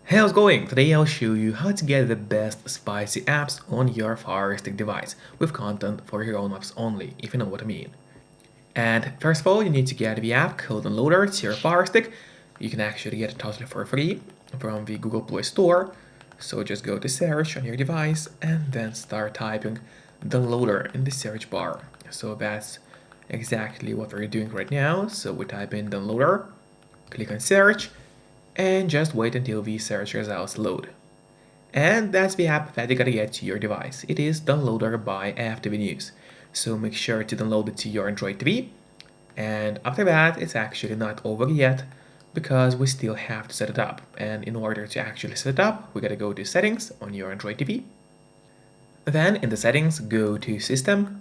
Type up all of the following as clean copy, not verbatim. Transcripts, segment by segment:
Hey, how's it going? Today I'll show you how to get the best spicy apps on your Fire Stick device with content for your own apps only, if you know what I mean. And first of all, you need to get the app called Downloader to your Fire Stick. You can actually get it totally for free from the Google Play Store. So just go to search on your device and then start typing Downloader in the search bar. So that's exactly what we're doing right now. So we type in Downloader, click on search, and just wait until the search results load. And that's the app that you gotta get to your device. It is Downloader by AFTV News. So make sure to download it to your Android TV. And after that, it's actually not over yet because we still have to set it up. And in order to actually set it up, we gotta go to Settings on your Android TV. Then in the settings, go to System,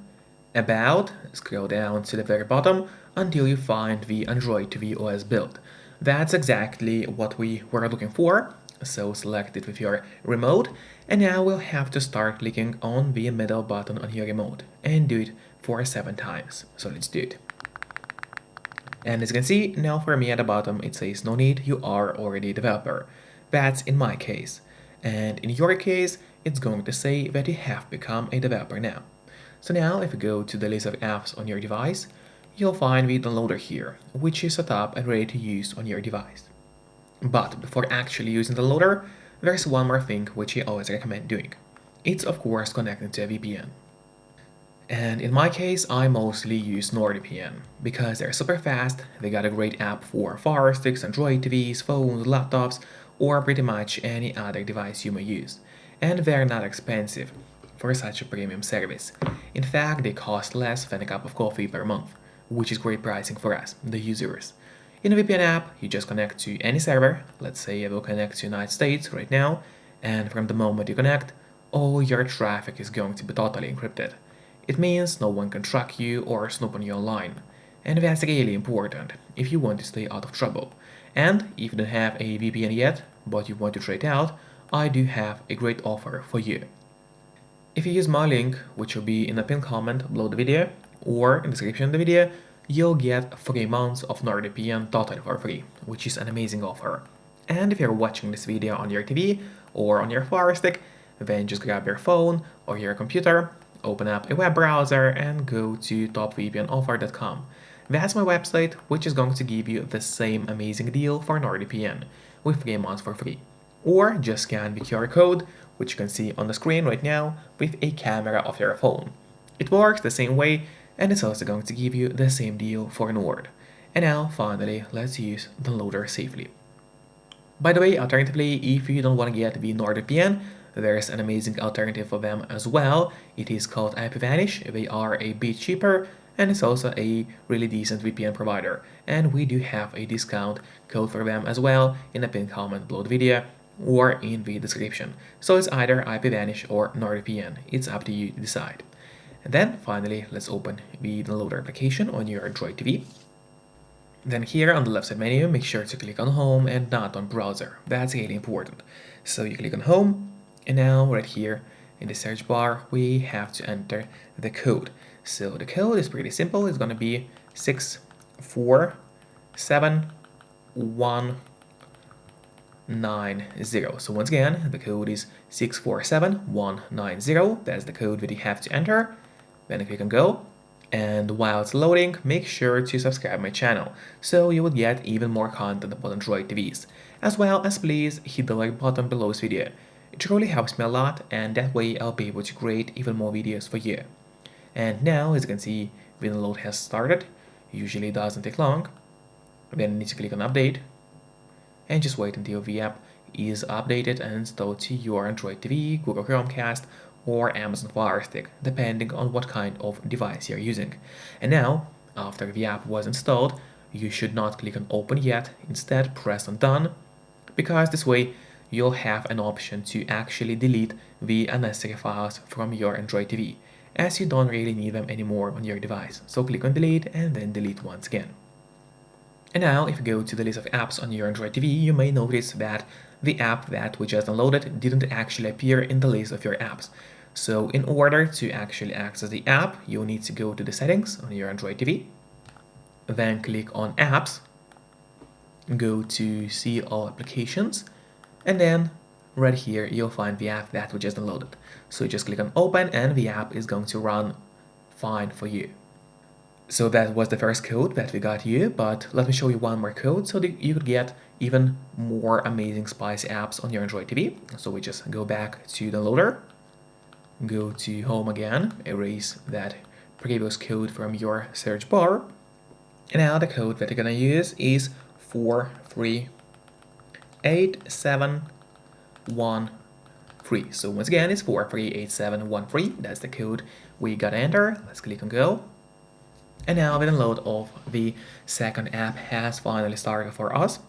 About, scroll down to the very bottom until you find the Android TV OS build. That's exactly what we were looking for, so select it with your remote, and now we'll have to start clicking on the middle button on your remote and do it for 7 times. So let's do it. And as you can see, now for me at the bottom it says no need, you are already a developer. That's in my case. And in your case, it's going to say that you have become a developer now. So now if you go to the list of apps on your device, you'll find the downloader here, which is set up and ready to use on your device. But before actually using the loader, there's one more thing which I always recommend doing. It's of course connecting to a VPN. And in my case, I mostly use NordVPN because they're super fast, they got a great app for Fire Sticks, Android TVs, phones, laptops, or pretty much any other device you may use. And they're not expensive for such a premium service. In fact, they cost less than a cup of coffee per month, which is great pricing for us, the users. In a VPN app, you just connect to any server, let's say I will connect to United States right now, and from the moment you connect, all your traffic is going to be totally encrypted. It means no one can track you or snoop on you online. And that's really important if you want to stay out of trouble. And if you don't have a VPN yet, but you want to try it out, I do have a great offer for you. If you use my link, which will be in the pinned comment below the video, or in the description of the video, you'll get 3 months of NordVPN totally for free, which is an amazing offer. And if you're watching this video on your TV or on your Fire Stick, then just grab your phone or your computer, open up a web browser and go to topvpnoffer.com. That's my website, which is going to give you the same amazing deal for NordVPN with 3 months for free. Or just scan the QR code, which you can see on the screen right now, with a camera of your phone. It works the same way, and it's also going to give you the same deal for Nord. And now, finally, let's use the loader safely. By the way, alternatively, if you don't want to get the NordVPN, there's an amazing alternative for them as well. It is called IPVanish. They are a bit cheaper, and it's also a really decent VPN provider. And we do have a discount code for them as well in the pinned comment below the video or in the description. So it's either IPVanish or NordVPN. It's up to you to decide. And then finally, let's open the downloader application on your Android TV. Then here on the left side menu, make sure to click on Home and not on Browser. That's really important. So you click on Home, and now right here in the search bar, we have to enter the code. So the code is pretty simple. It's gonna be 647-190. So once again, the code is 647-190. That's the code that you have to enter. Then click on Go. And while it's loading, make sure to subscribe my channel, so you will get even more content about Android TVs. As well as please hit the like button below this video. It really helps me a lot, and that way I'll be able to create even more videos for you. And now, as you can see, the download has started. Usually it doesn't take long. Then you need to click on Update, and just wait until the app is updated and installed to your Android TV, Google Chromecast, or Amazon Fire Stick, depending on what kind of device you're using. And now, after the app was installed, you should not click on Open yet, instead press on Done, because this way you'll have an option to actually delete the unnecessary files from your Android TV, as you don't really need them anymore on your device. So click on Delete and then delete once again. And now, if you go to the list of apps on your Android TV, you may notice that the app that we just downloaded didn't actually appear in the list of your apps. So in order to actually access the app, you'll need to go to the settings on your Android TV, then click on Apps, go to See All Applications, And then right here, you'll find the app that we just downloaded. So you just click on open and the app is going to run fine for you. So that was the first code that we got you, but let me show you one more code so that you could get even more amazing spicy apps on your Android TV. So we just go back to the loader, go to home again, erase that previous code from your search bar. And now the code that you're gonna use is 438713. So once again, it's 438713. That's the code we gotta enter. Let's click on go. And now the download of the second app has finally started for us.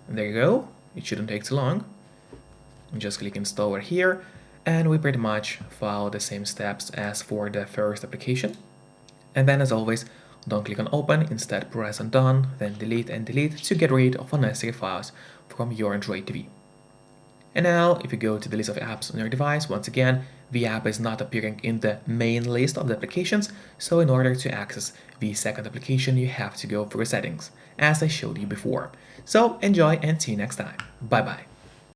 And there you go. It shouldn't take too long. Just click install over here, and we pretty much follow the same steps as for the first application. And then as always, don't click on open, instead press on done, then delete and delete to get rid of unnecessary files from your Android TV. And now, if you go to the list of apps on your device, once again, the app is not appearing in the main list of the applications, so in order to access the second application, you have to go through settings, as I showed you before. So enjoy and see you next time. Bye bye.